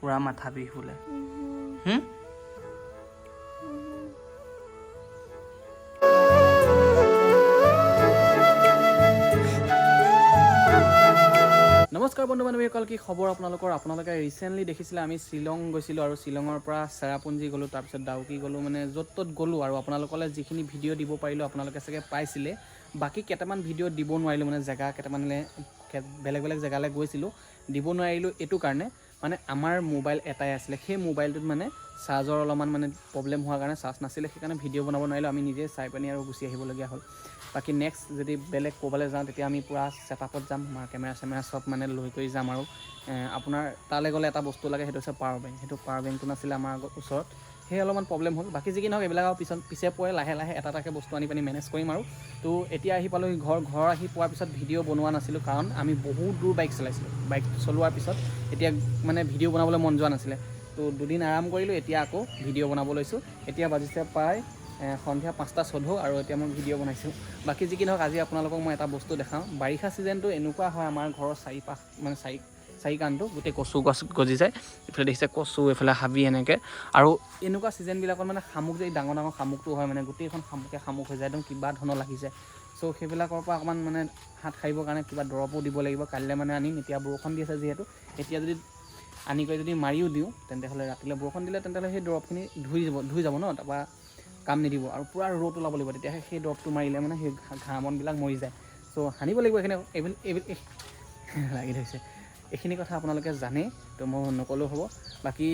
পুৰা মাথা বিষ বোলে নমস্কাৰ বন্ধু বান্ধৱীসকল, কি খবৰ আপোনালোকৰ? আপোনালোকে ৰিচেণ্টলি দেখিছিলে আমি শ্বিলং গৈছিলোঁ আৰু শ্বিলঙৰ পৰা চেৰাপুঞ্জী গ'লোঁ, তাৰপিছত ডাউকি গ'লোঁ, মানে য'ত ত'ত গ'লোঁ আৰু আপোনালোকলৈ যিখিনি ভিডিঅ' দিব পাৰিলোঁ আপোনালোকে চাগে পাইছিলে। বাকী কেইটামান ভিডিঅ' দিব নোৱাৰিলোঁ, মানে জেগা কেইটামানলৈ বেলেগ বেলেগ জেগালৈ গৈছিলোঁ, দিব নোৱাৰিলোঁ এইটো কাৰণে মানে আমাৰ মোবাইল এটাই আছিলে, সেই মোবাইলটোত মানে চাৰ্জৰ অলপমান মানে প্ৰব্লেম হোৱাৰ কাৰণে চাৰ্জ নাছিলে, সেইকাৰণে ভিডিঅ' বনাব নোৱাৰিলোঁ। আমি নিজে চাই পানি আৰু গুচি আহিবলগীয়া হ'ল। বাকী নেক্সট যদি বেলেগ ক'বলৈ যাওঁ তেতিয়া আমি পূৰা ছেটআপত যাম, আমাৰ কেমেৰা চব মানে লৈ কৰি যাম। আৰু আপোনাৰ তালৈ গ'লে এটা বস্তু লাগে, সেইটো হৈছে পাৱাৰ বেংক। সেইটো পাৱাৰ বেংকটো নাছিলে আমাৰ ওচৰত, সেই অলপমান প্ৰব্লেম হ'ল। বাকী যি কি নহওক এইবিলাক আৰু পিছে পৰে, লাহে লাহে এটা এটাকৈ বস্তু আনি পানি মেনেজ কৰিম। আৰু তো এতিয়া আহি পালোঁ ঘৰ আহি পোৱাৰ পিছত ভিডিঅ' বনোৱা নাছিলোঁ, কাৰণ আমি বহুত দূৰ বাইক চলাইছিলোঁ। বাইক চলোৱাৰ পিছত এতিয়া মানে ভিডিঅ' বনাবলৈ মন যোৱা নাছিলে, তো দুদিন আৰাম কৰিলোঁ, এতিয়া আকৌ ভিডিঅ' বনাব লৈছোঁ। এতিয়া বাজিছে প্ৰায় সন্ধিয়া 5:14 আৰু এতিয়া মই ভিডিঅ' বনাইছোঁ। বাকী যি কি নহওক আজি আপোনালোকক মই এটা বস্তু দেখাওঁ। বাৰিষা ছিজনটো এনেকুৱা হয়, আমাৰ ঘৰৰ চাৰি কাণটো গোটেই কচু গছ গজি যায়। এইফালে দেখিছে কচু, এইফালে হাবি, এনেকৈ। আৰু এনেকুৱা ছিজনবিলাকত মানে শামুক যে ডাঙৰ ডাঙৰ শামুকটো হয়, মানে গোটেইখন শামুক হৈ যায়, একদম কিবা ধৰণৰ লাগি যায়। চ' সেইবিলাকৰ পৰা অকণমান মানে হাত সাৰিবৰ কাৰণে কিবা দৰৱো দিব লাগিব। কাইলৈ মানে আনিম, এতিয়া বৰষুণ দি আছে যিহেতু। এতিয়া যদি আনি কৰি যদি মাৰিও দিওঁ, তেন্তে হ'লে ৰাতিলৈ বৰষুণ দিলে তেন্তে হ'লে সেই দৰৱখিনি ধুই যাব ন, তাৰপৰা কাম নিদিব। আৰু পূৰা ৰ'দ ওলাব লাগিব, তেতিয়াহে সেই দৰৱটো মাৰিলে মানে সেই ঘাঁহ বনবিলাক মৰি যায়। চ' সানিব লাগিব এইখিনি লাগি ধৰিছে। এইখিনি কথা আপোনালোকে জানেই, তো মই নক'লেও হ'ব। বাকী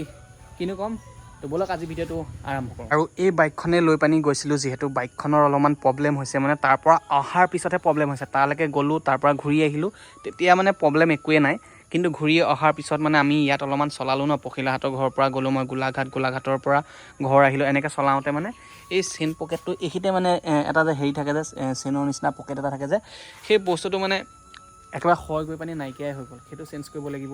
কিনো ক'ম, তো ব'লক আজি ভিডিঅ'টো আৰম্ভ কৰোঁ। আৰু এই বাইকখনে লৈ পানি গৈছিলোঁ, যিহেতু বাইকখনৰ অলপমান প্ৰব্লেম হৈছে, মানে তাৰ পৰা অহাৰ পিছতহে প্ৰব্লেম হৈছে। তালৈকে গ'লোঁ, তাৰ পৰা ঘূৰি আহিলোঁ, তেতিয়া মানে প্ৰব্লেম একোৱেই নাই। কিন্তু ঘূৰি অহাৰ পিছত মানে আমি ইয়াত অলপমান চলালোঁ ন, পখিলাহঁতৰ ঘৰৰ পৰা গ'লোঁ মই গোলাঘাটৰ পৰা ঘৰ আহিলোঁ। এনেকৈ চলাওঁতে মানে এই চেইন পকেটটো এইখিনিতে মানে এটা যে হেৰি থাকে যে চেইনৰ নিচিনা পকেট এটা থাকে যে, সেই বস্তুটো মানে একেবাৰে ক্ষয় গৈ পানি নাইকিয়াই হৈ গ'ল। সেইটো চেঞ্জ কৰিব লাগিব।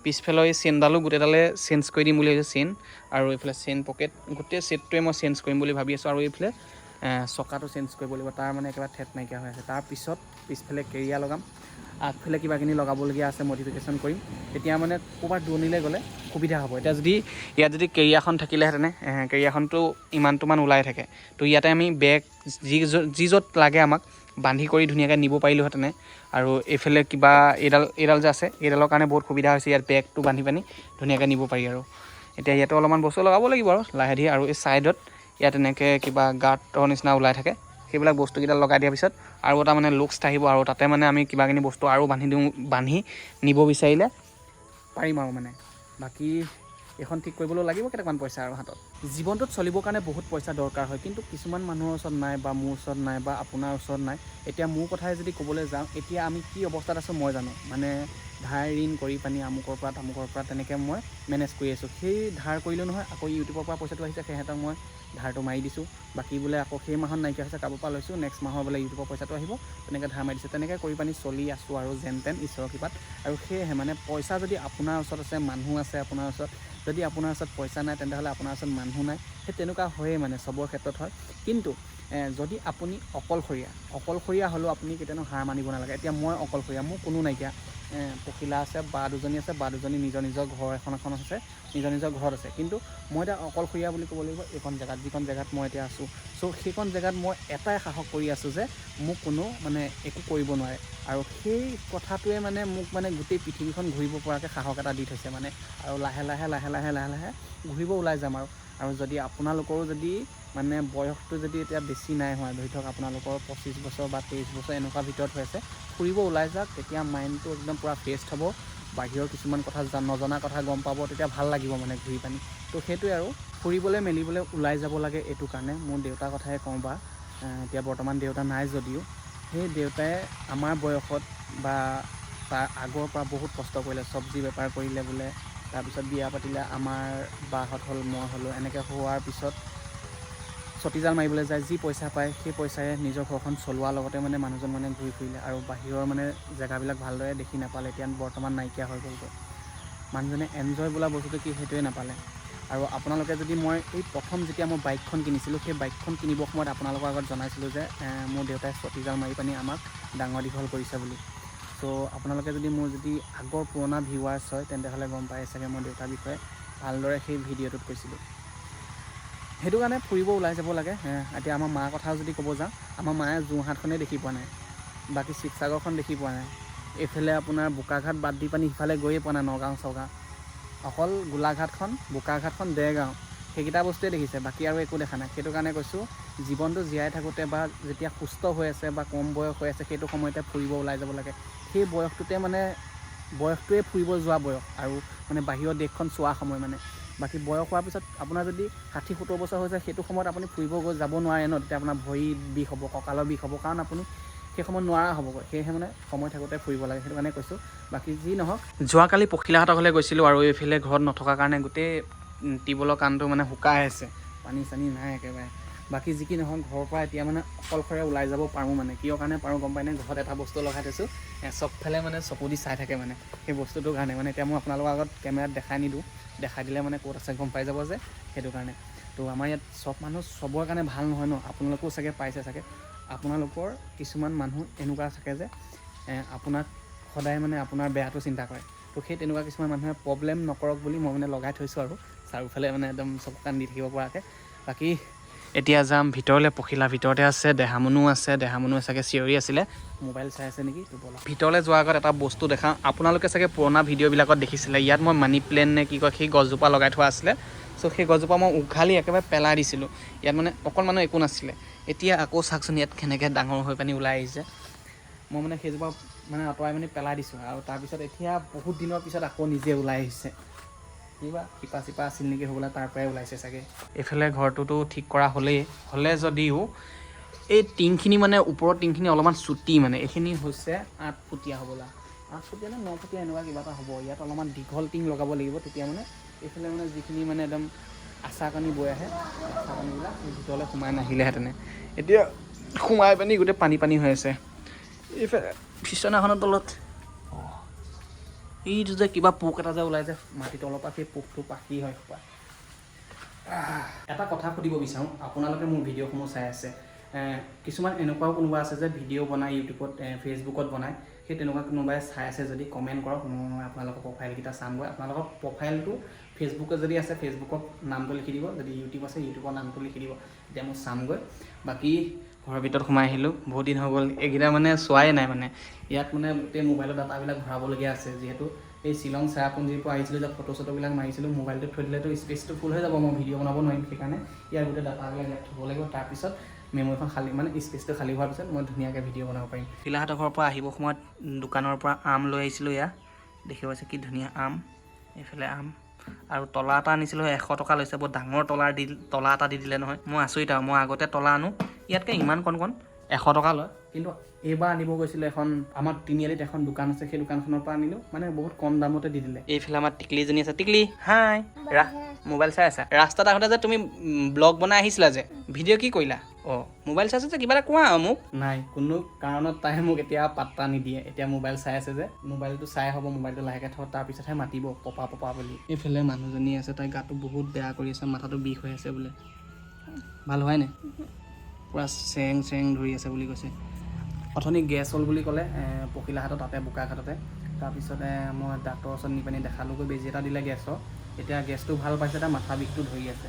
পিছফালৰ এই চেইনডালো গোটেইডালে চেঞ্জ কৰি দিম বুলি ভাবিছোঁ, চেইন আৰু এইফালে চেইন পকেট গোটেই ছেটটোৱে মই চেঞ্জ কৰিম বুলি ভাবি আছোঁ। আৰু এইফালে চকাটো চেঞ্জ কৰিব লাগিব, তাৰ মানে একেবাৰে ঠেট নাইকিয়া হৈ আছে। তাৰপিছত পিছফালে কেৰিয়া লগাম, আগফালে কিবাকিনি লগাবলগীয়া আছে, মডিফিকেশ্যন কৰিম। তেতিয়া মানে ক'ৰবাত দূৰণিলৈ গ'লে সুবিধা হ'ব। এতিয়া যদি ইয়াত যদি কেৰিয়াখন থাকিলেহেঁতেনে, কেৰিয়াখনটো ইমানটোমান ওলাই থাকে, তো ইয়াতে আমি বেগ যি য'ত লাগে আমাক বান্ধি কৰি ধুনীয়াকৈ নিব পাৰিলোঁহেঁতেনে। আৰু এইফালে কিবা এইডাল যে আছে, এইডালৰ কাৰণে বহুত সুবিধা হৈছে, ইয়াত বেগটো বান্ধি পানি ধুনীয়াকৈ নিব পাৰি। আৰু এতিয়া ইয়াতো অলপমান বস্তু লগাব লাগিব আৰু লাহে ধীৰে। আৰু এই ছাইডত ইয়াত এনেকৈ কিবা গাঁতৰ নিচিনা ওলাই থাকে, সেইবিলাক বস্তুকেইটা লগাই দিয়াৰ পিছত আৰু এটা মানে লুকছ আহিব। আৰু তাতে মানে আমি কিবাকিনি বস্তু আৰু বান্ধি নিব বিচাৰিলে পাৰিম আৰু মানে। বাকী এইখন ঠিক কৰিবলৈ লাগিব কেইটামান পইচা আৰু হাতত। জীৱনটোত চলিবৰ কাৰণে বহুত পইচা দৰকাৰ হয়, কিন্তু কিছুমান মানুহৰ ওচৰত নাই, বা মোৰ ওচৰত নাই, বা আপোনাৰ ওচৰত নাই। এতিয়া মোৰ কথাই যদি ক'বলৈ যাওঁ, এতিয়া আমি কি অৱস্থাত আছোঁ মই জানো। মানে ধাৰ ঋণ কৰি পানি আমুকৰ পৰা তামুকৰ পৰা তেনেকৈ মই মেনেজ কৰি আছোঁ। সেই ধাৰ কৰিলোঁ নহয়, আকৌ ইউটিউবৰ পৰা পইচাটো আহিছে, সিহঁতক মই ধাৰটো মাৰি দিছোঁ। বাকী বোলে আকৌ সেই মাহত নাইকিয়া হৈছে, কাৰোবাৰ পৰা লৈছোঁ, নেক্সট মাহৰ বোলে ইউটিউবৰ পইচাটো আহিব, তেনেকৈ ধাৰ মাৰি দিছোঁ। তেনেকৈ কৰি পানি চলি আছোঁ আৰু যেন তেন ঈশ্বৰৰ কৃপাত। আৰু সেয়েহে মানে পইচা যদি আপোনাৰ ওচৰত আছে, মানুহ আছে আপোনাৰ ওচৰত, যদি আপোনাৰ ওচৰত পইচা নাই তেন্তেহ'লে আপোনাৰ ওচৰত মানুহ নাই। সেই তেনেকুৱা হয়েই, মানে চবৰ ক্ষেত্ৰত হয়। কিন্তু যদি আপুনি অকলশৰীয়া হ'লেও আপুনি কেতিয়াও হাৰ মানিব নালাগে। এতিয়া মই অকলশৰীয়া, মোৰ কোনো নাইকিয়া। পখিলা আছে, বা দুজনী আছে, বা দুজনী নিজৰ ঘৰ এখন আছে, নিজৰ ঘৰত আছে। কিন্তু মই এতিয়া অকলশৰীয়া বুলি ক'ব লাগিব এইখন জেগাত, যিখন জেগাত মই এতিয়া আছোঁ। চ' সেইখন জেগাত মই এটাই সাহস কৰি আছোঁ যে মোক কোনো মানে একো কৰিব নোৱাৰে। আৰু সেই কথাটোৱে মানে মোক মানে গোটেই পৃথিৱীখন ঘূৰিব পৰাকৈ সাহস এটা দি থৈছে মানে। আৰু লাহে লাহে ঘূৰিব ওলাই যাম। আৰু যদি আপোনালোকৰো যদি মানে বয়সটো যদি এতিয়া বেছি নাই হোৱা, ধৰি থওক আপোনালোকৰ 25 বছৰ বা 23 বছৰ এনেকুৱা ভিতৰত হৈ আছে, ফুৰিব ওলাই যাওক। তেতিয়া মাইণ্ডটো একদম পূৰা ফ্ৰেছ হ'ব, বাহিৰৰ কিছুমান কথা নজনা কথা গম পাব, তেতিয়া ভাল লাগিব মানে ঘূৰি পানি। তো সেইটোৱে আৰু ফুৰিবলৈ মেলিবলৈ ওলাই যাব লাগে। এইটো কাৰণে মোৰ দেউতাৰ কথাই কওঁ, বা এতিয়া বৰ্তমান দেউতা নাই যদিও, সেই দেউতাই আমাৰ বয়সত বা তাৰ আগৰ পৰা বহুত কষ্ট কৰিলে, চব্জি বেপাৰ কৰিলে বোলে, তাৰপিছত বিয়া পাতিলে, আমাৰ বাহঁত হ'ল, মই হ'লোঁ। এনেকৈ হোৱাৰ পিছত চটিজাল মাৰিবলৈ যায়, যি পইচা পায় সেই পইচাৰে নিজৰ ঘৰখন চলোৱাৰ লগতে মানে মানুহজন মানে ঘূৰি ফুৰিলে, আৰু বাহিৰৰ মানে জেগাবিলাক ভালদৰে দেখি নাপালে। এতিয়া বৰ্তমান নাইকিয়া হৈ গ'লগৈ। মানুহজনে এনজয় বোলা বস্তুটো কি সেইটোৱে নাপালে। আৰু আপোনালোকে যদি মই এই প্ৰথম যেতিয়া মই বাইকখন কিনিছিলোঁ, সেই বাইকখন কিনিবৰ সময়ত আপোনালোকৰ আগত জনাইছিলোঁ যে মোৰ দেউতাই চটিজাল মাৰি পানি আমাক ডাঙৰ দীঘল কৰিছে বুলি। চ' আপোনালোকে যদি মোৰ যদি আগৰ পুৰণা ভিউৱাৰ্ছ হয়, তেন্তে হ'লে গম পাই চাগে মোৰ দেউতাৰ বিষয়ে। ভালদৰে সেই ভিডিঅ'টোত কৈছিলোঁ। সেইটো কাৰণে ফুৰিব ওলাই যাব লাগে। এতিয়া আমাৰ মাৰ কথা যদি ক'ব যাওঁ, আমাৰ মায়ে যোৰহাটখনেই দেখি পোৱা নাই, বাকী শিৱসাগৰখন দেখি পোৱা নাই, এইফালে আপোনাৰ বোকাঘাট বাদ দি পানি সিফালে গৈয়ে পোৱা নাই, নগাঁও চগাঁও, অকল গোলাঘাটখন, বোকাঘাটখন, দেৰগাঁও, সেইকেইটা বস্তুৱে দেখিছে, বাকী আৰু একো দেখা নাই। সেইটো কাৰণে কৈছোঁ, জীৱনটো জীয়াই থাকোঁতে বা যেতিয়া সুস্থ হৈ আছে বা কম বয়স হৈ আছে, সেইটো সময়তে ফুৰিব ওলাই যাব লাগে। সেই বয়সটোতে মানে বয়সটোৱে ফুৰিব যোৱা বয়স আৰু মানে বাহিৰৰ দেশখন চোৱা সময় মানে। বাকী বয়স হোৱাৰ পিছত আপোনাৰ যদি 60-70 বছৰ হৈছে, সেইটো সময়ত আপুনি ফুৰিব গৈ যাব নোৱাৰে ন, তেতিয়া আপোনাৰ ভৰি বিষ হ'ব, কঁকালৰ বিষ হ'ব, কাৰণ আপুনি সেই সময়ত নোৱাৰা হ'বগৈ। সেয়েহে মানে সময় থাকোঁতে ফুৰিব লাগে, সেইটো কাৰণে কৈছোঁ। বাকী যি নহওক, যোৱাকালি পখিলাহঁতৰ ঘৰলৈ গৈছিলোঁ আৰু এইফালে ঘৰত নথকাৰ কাৰণে গোটেই টিউবৱেলৰ কাণটো মানে শুকাই আছে, পানী চানী নাই একেবাৰে। বাকী যি কি নহওক, ঘৰৰ পৰা এতিয়া মানে অকলশৰে ওলাই যাব পাৰোঁ মানে, কিয় কাৰণে পাৰোঁ গম পাইনে? ঘৰত এটা বস্তু লগাই থৈছোঁ, চবফালে মানে চকু দি চাই থাকে মানে, সেই বস্তুটোৰ কাৰণে মানে। এতিয়া মই আপোনালোকৰ আগত কেমেৰাত দেখাই নিদিওঁ, দেখাই দিলে মানে ক'ত আছে গম পাই যাব যে, সেইটো কাৰণে। তো আমাৰ ইয়াত চব মানুহ চবৰ কাৰণে ভাল নহয় ন, আপোনালোকেও চাগে পাইছে চাগে। আপোনালোকৰ কিছুমান মানুহ এনেকুৱা থাকে যে আপোনাক সদায় মানে আপোনাৰ বেয়াটো চিন্তা কৰে। তো সেই তেনেকুৱা কিছুমান মানুহে প্ৰব্লেম নকৰক বুলি মই মানে লগাই থৈছোঁ আৰু চাৰিওফালে মানে একদম চকু কাণ দি থাকিব পৰাকৈ। বাকী এতিয়া যাম ভিতৰলৈ, পখিলা ভিতৰতে আছে, দেহামুনো আছে, দেহামুনো চাগে চিঞৰি আছিলে, মোবাইল চাই আছে নেকি। ভিতৰলৈ যোৱাৰ আগত এটা বস্তু দেখাওঁ, আপোনালোকে চাগে পুৰণা ভিডিঅ'বিলাকত দেখিছিলে, ইয়াত মই মানি প্লেণ্ট নে কি কয় সেই গছজোপা লগাই থোৱা আছিলে। চ' সেই গছজোপা মই উঘালি একেবাৰে পেলাই দিছিলোঁ, ইয়াত মানে অকণমানো একো নাছিলে। এতিয়া আকৌ চাওকচোন ইয়াত কেনেকৈ ডাঙৰ হৈ পানি ওলাই আহিছে। মই মানে সেইজোপা মানে আঁতৰাই মানে পেলাই দিছোঁ, আৰু তাৰপিছত এতিয়া বহুত দিনৰ পিছত আকৌ নিজে ওলাই আহিছে। কিবা শিপা চিপা আছিল নেকি হ'বলৈ, তাৰ পৰাই ওলাইছে চাগে। এইফালে ঘৰটোতো ঠিক কৰা হ'লে যদিও এই টিংখিনি মানে ওপৰৰ টিংখিনি অলপমান চুটি মানে, এইখিনি হৈছে 8 ফুটীয়া হ'বলা, 8 ফুটীয়া নে 9 ফুটীয়া এনেকুৱা কিবা এটা হ'ব। ইয়াত অলপমান দীঘল টিং লগাব লাগিব, তেতিয়া মানে এইফালে মানে যিখিনি মানে একদম আচাৰ পানী বৈ আহে, আচাৰ পানীবিলাক ভিতৰলৈ সোমাই নাহিলেহেঁতেনে। এতিয়া সোমাই পানি গোটেই পানী পানী হৈ আছে। এইফালে বিচনাখনৰ তলত এইটো যে কিবা পোক এটা যে ওলাই যে মাটিৰ তলৰ পৰা, সেই পোকটো পাখি হয় খোপা। এটা কথা সুধিব বিচাৰোঁ, আপোনালোকে মোৰ ভিডিঅ'সমূহ চাই আছে, কিছুমান এনেকুৱাও কোনোবা আছে যে ভিডিঅ' বনায় ইউটিউবত, ফেচবুকত বনায়, সেই তেনেকুৱা কোনোবাই চাই আছে যদি কমেণ্ট কৰক, মই আপোনালোকৰ প্ৰফাইলকেইটা চামগৈ। আপোনালোকৰ প্ৰফাইলটো ফেচবুকত যদি আছে, ফেচবুকত নামটো লিখি দিব, যদি ইউটিউব আছে ইউটিউবৰ নামটো লিখি দিব, তেতিয়া মই চামগৈ। বাকী ঘৰৰ ভিতৰত সোমাই আহিলোঁ, বহুত দিন হৈ গ'ল, এইকেইটা মানে চোৱাই নাই মানে। ইয়াত মানে গোটেই মোবাইলৰ ডাটাবিলাক ভৰাবলগীয়া আছে, যিহেতু এই শ্বিলং চেৰাপুঞ্জীৰ পৰা আহিছিলোঁ যে ফটো চটোবিলাক মাৰিছিলোঁ, মোবাইলটোত থৈ দিলেতো স্পেচটো ফুল হৈ যাব, মই ভিডিঅ' বনাব নোৱাৰিম। সেইকাৰণে ইয়াৰ গোটেই ডাটাবিলাক ইয়াত থ'ব লাগিব, তাৰপিছত মেমৰিখন খালী মানে স্পেচটো খালী হোৱাৰ পিছত মই ধুনীয়াকৈ ভিডিঅ' বনাব পাৰিম। শিলাহঁতৰ ঘৰৰ পৰা আহিবৰ সময়ত দোকানৰ পৰা আম লৈ আহিছিলোঁ, এয়া দেখিব পাইছে কি ধুনীয়া আম, এইফালে আম আৰু তলা এটা আনিছিলোঁ, 100 টকা লৈছে, বহুত ডাঙৰ তলা এটা দি দিলে নহয়। মই আচৰিত আৰু, মই আগতে তলা আনো ইয়াতকৈ ইমান কণ 100 টকা লয়, কিন্তু এইবাৰ আনিব গৈছিলোঁ এখন আমাৰ তিনিআলিত এখন দোকান আছে, সেই দোকানখনৰ পৰা আনিলোঁ, মানে বহুত কম দামতে দি দিলে। এইফালে আমাৰ টিকলিজনী আছে, টিকলি হাই, মোবাইল চাই আছা? ৰাস্তাত আহোঁতে যে তুমি ব্লগ বনাই আহিছিলা যে, ভিডিঅ' কি কৰিলা? অঁ মোবাইল চাই আছে যে, কিবা এটা কোৱা আৰু মোক। নাই, কোনো কাৰণত তাই মোক এতিয়া পাত্তা নিদিয়ে, এতিয়া মোবাইল চাই আছে যে, মোবাইলটো চাই হ'ব, মোবাইলটো লাহেকৈ থওঁ, তাৰপিছতহে মাতিব পপা পপা বুলি। এইফালে মানুহজনী আছে, তাই গাটো বহুত বেয়া কৰি আছে, মাথাটো বিষ হৈ আছে বোলে, ভাল হোৱাই নাই, পূৰা চেং ধৰি আছে বুলি কৈছে। অথনি গেছ হ'ল বুলি ক'লে, পখিলাহাটত তাতে বোকাঘাটতে। তাৰপিছতে মই ডাক্তৰৰ ওচৰত নি পানি দেখালোঁগৈ, বেজি এটা দিলে গেছৰ। এতিয়া গেছটো ভাল পাইছে, তাই মাথা বিষটো ধৰি আছে।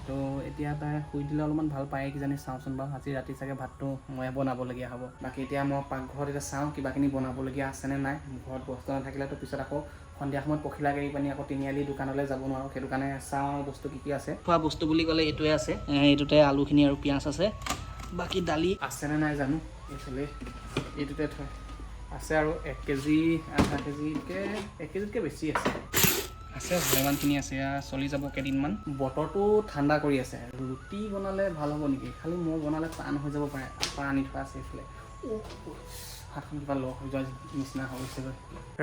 তো এতিয়া তাই শুই দিলে অলপমান ভাল পায় কিজানি, চাওঁচোন বাৰু। আজি ৰাতি চাগে ভাতটো ময়ে বনাবলগীয়া হ'ব। বাকী এতিয়া মই পাকঘৰত এতিয়া চাওঁ কিবাখিনি বনাবলগীয়া আছেনে নাই, ঘৰত বস্তু নাথাকিলেতো পিছত আকৌ সন্ধিয়া সময়ত পখিলাক এৰি পানি আকৌ তিনিআলি দোকানলৈ যাব নোৱাৰোঁ, সেইটো কাৰণে চাওঁ আৰু বস্তু কি আছে। খোৱা বস্তু বুলি ক'লে এইটোৱে আছে, এইটোতে আলুখিনি আৰু পিঁয়াজ আছে, বাকী দালি আছেনে নাই জানো। এইফালে এইটোতে থয় আছে, আৰু 1 কেজি আধা কেজিতকৈ 1 কেজিতকৈ বেছি আছে ভালেমানখিনি আছে, চলি যাব কেইদিনমান। বতৰটো ঠাণ্ডা কৰি আছে, ৰুটি বনালে ভাল হ'ব নেকি, খালি মই বনালে টান হৈ যাব পাৰে। আটা আনি থোৱা আছে এইফালে, হাতখন কিবা লগ হৈ যোৱাৰ নিচিনা হৈ গৈছেগৈ।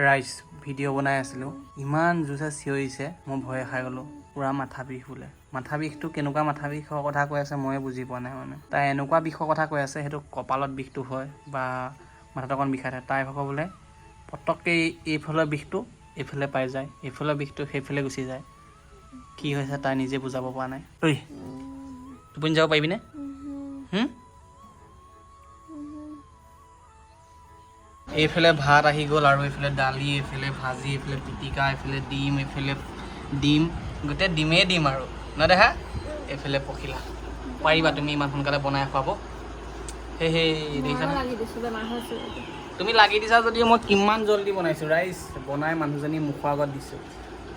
ৰাইজ ভিডিঅ' বনাই আছিলোঁ, ইমান জোৰছে চিঞৰিছে, মই ভয়ে খাই গ'লোঁ। পূৰা মাথা বিষ বোলে, মাথা বিষটো কেনেকুৱা মাথা বিষৰ কথা কৈ আছে ময়ে বুজি পোৱা নাই মানে। তাই এনেকুৱা বিষৰ কথা কৈ আছে, সেইটো কপালত বিষটো হয় বা মাথাটো অকণ বিষাই থাকে। তাই ভাগৰ বোলে পটককৈ এইফালৰ বিষটো এইফালে পাই যায়, এইফালৰ বিষটো সেইফালে গুচি যায়। কি হৈছে তাই নিজে বুজাব পৰা নাই। ঐ টোপনি যাব পাৰিবিনে? এইফালে ভাত আহি গ'ল, আৰু এইফালে দালি, এইফালে ভাজি, এইফালে পিটিকা, এইফালে ডিম, এইফালে ডিম, গোটেই ডিমেই দিম আৰু নেদেখা এইফালে পখিলা পাৰিবা তুমি ইমান সোনকালে বনাই খুৱাব সেই দেখিছানে তুমি লাগি দিছা যদি মই কিমান জল্দি বনাইছোঁ ৰাইচ বনাই মানুহজনী মুখৰ আগত দিছোঁ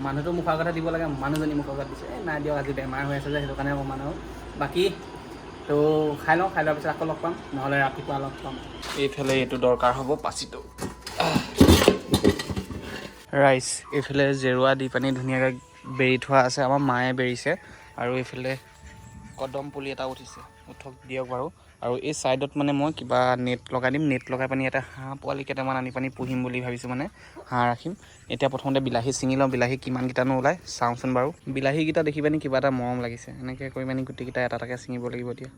মানুহটো মুখৰ আগতে দিব লাগে মানুহজনী মুখৰ আগত দিছোঁ নাই দিয়ক আজি বেমাৰ হৈ আছে যে সেইটো কাৰণে অকণমান আৰু বাকী তো খাই লওঁ খাই লোৱাৰ পিছত আকৌ লগ পাম নহ'লে ৰাতিপুৱা লগ পাম এইফালে এইটো দৰকাৰ হ'ব পাচিটো ৰাইচ এইফালে জেৰুৱা দি পানি ধুনীয়াকৈ বেৰি থোৱা আছে আমাৰ মায়ে বেৰিছে আৰু এইফালে কদম পুলি এটা উঠিছে উঠক দিয়ক বাৰু আৰু এই ছাইডত মানে মই কিবা নেট লগাই দিম নেট লগাই পানি ইয়াতে হাঁহ পোৱালি কেইটামান আনি পানি পুহিম বুলি ভাবিছোঁ মানে হাঁহ ৰাখিম এতিয়া প্ৰথমতে বিলাহী ছিঙি লওঁ বিলাহী কিমানকেইটানো ওলায় চাওঁচোন বাৰু বিলাহীকেইটা দেখি পানি কিবা এটা মৰম লাগিছে এনেকৈ কৰি পানি গোটেইকেইটা এটা এটাকৈ ছিঙিব লাগিব এতিয়া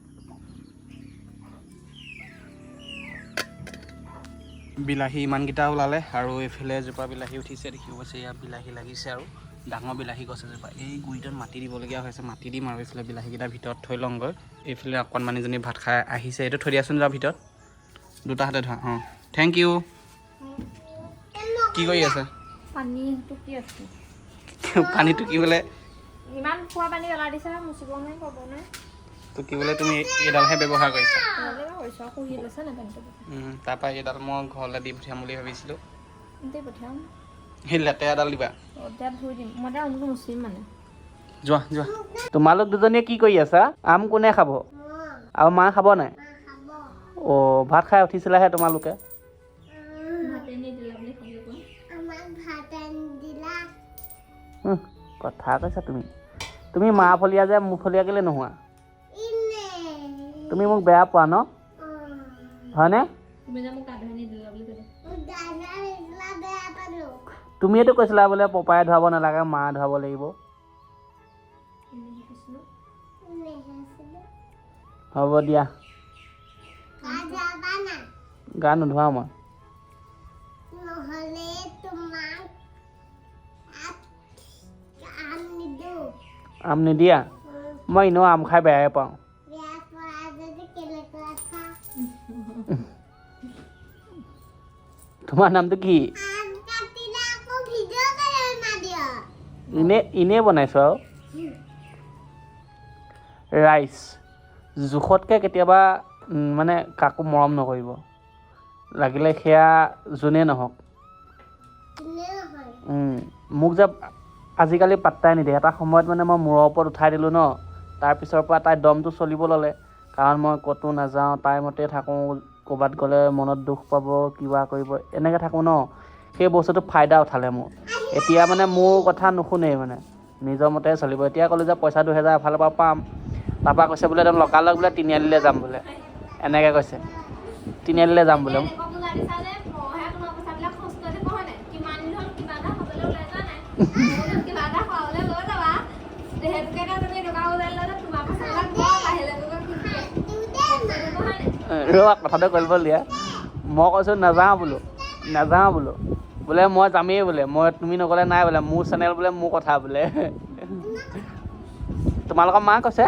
বিলাহী ইমানকেইটা ওলালে আৰু এইফালে এজোপা বিলাহী উঠিছে দেখিব পাইছে ইয়াত বিলাহী লাগিছে আৰু ডাঙৰ বিলাহী গছ এজোপা এই গুৰিটোত মাটি দিবলগীয়া হৈছে মাটি দিম আৰু এইফালে বিলাহীকেইটা ভিতৰত থৈ লওঁগৈ এইফালে অকণমানিজনী ভাত খাই আহিছে এইটো থৈ দিয়াচোন যাৰ ভিতৰত দুটা হাতে ধৰা অঁ থেংক ইউ কি কৰি আছে পানীটো কি বোলে ইমান খোৱা পানী পেলাই দিছে মুচিব নাই ক'ব নাই তো কি বোলে তুমি এইডালহে ব্যৱহাৰ কৰিছা তাৰপৰা এইডাল মই ঘৰলৈ দি পঠিয়াম বুলি ভাবিছিলোঁ সেই লেতেৰাডাল দিবা যোৱা যোৱা তোমালোক দুজনীয়ে কি কৰি আছা আম কোনে খাব আৰু মা খাব নাই অঁ ভাত খাই উঠিছিলাহে তোমালোকে কথা কৈছা তুমি মা ফলীয়া যে মোৰ ফলীয়া কেলৈ নোহোৱা তুমি মোক বেয়া পোৱা ন হয়নে তুমিয়েতো কৈছিলা বোলে পপাই ধুৱাব নালাগে মা ধুৱাব লাগিব হ'ব দিয়া গা নোধোৱাও মই আম নিদিয়া মই এনেও আম খাই বেয়াই পাওঁ তোমাৰ নামটো কি এনেই বনাইছো আৰু ৰাইচ জোখতকৈ কেতিয়াবা মানে কাকো মৰম নকৰিব লাগিলে সেয়া যোনেই নহওক মোক যে আজিকালি পাত্তাই নিদিয়ে এটা সময়ত মানে মই মূৰৰ ওপৰত উঠাই দিলোঁ ন তাৰপিছৰ পৰা তাইৰ দমটো চলিব ল'লে কাৰণ মই ক'তো নাযাওঁ তাইৰ মতে থাকোঁ ক'ৰবাত গ'লে মনত দুখ পাব কিবা কৰিব এনেকৈ থাকোঁ ন সেই বস্তুটো ফাইদা উঠালে মোৰ এতিয়া মানে মোৰ কথা নুশুনেই মানে নিজৰ মতে চলিব এতিয়া ক'লোঁ যে পইচা 2000 এফালৰ পৰা পাম তাৰপৰা কৈছে বোলে একদম লগালগ বোলে তিনিআলিলৈ যাম বোলে এনেকৈ কৈছে তিনিআলিলৈ যাম বোলে ৰ'বা কথাটো কৰিব দিয়া মই কৈছোঁ নাযাওঁ বোলো বোলে মই যামেই বোলে মই তুমি নগ'লে নাই বোলে মোৰ চেনেল বোলে মোৰ কথা বোলে তোমালোকৰ মা কৈছে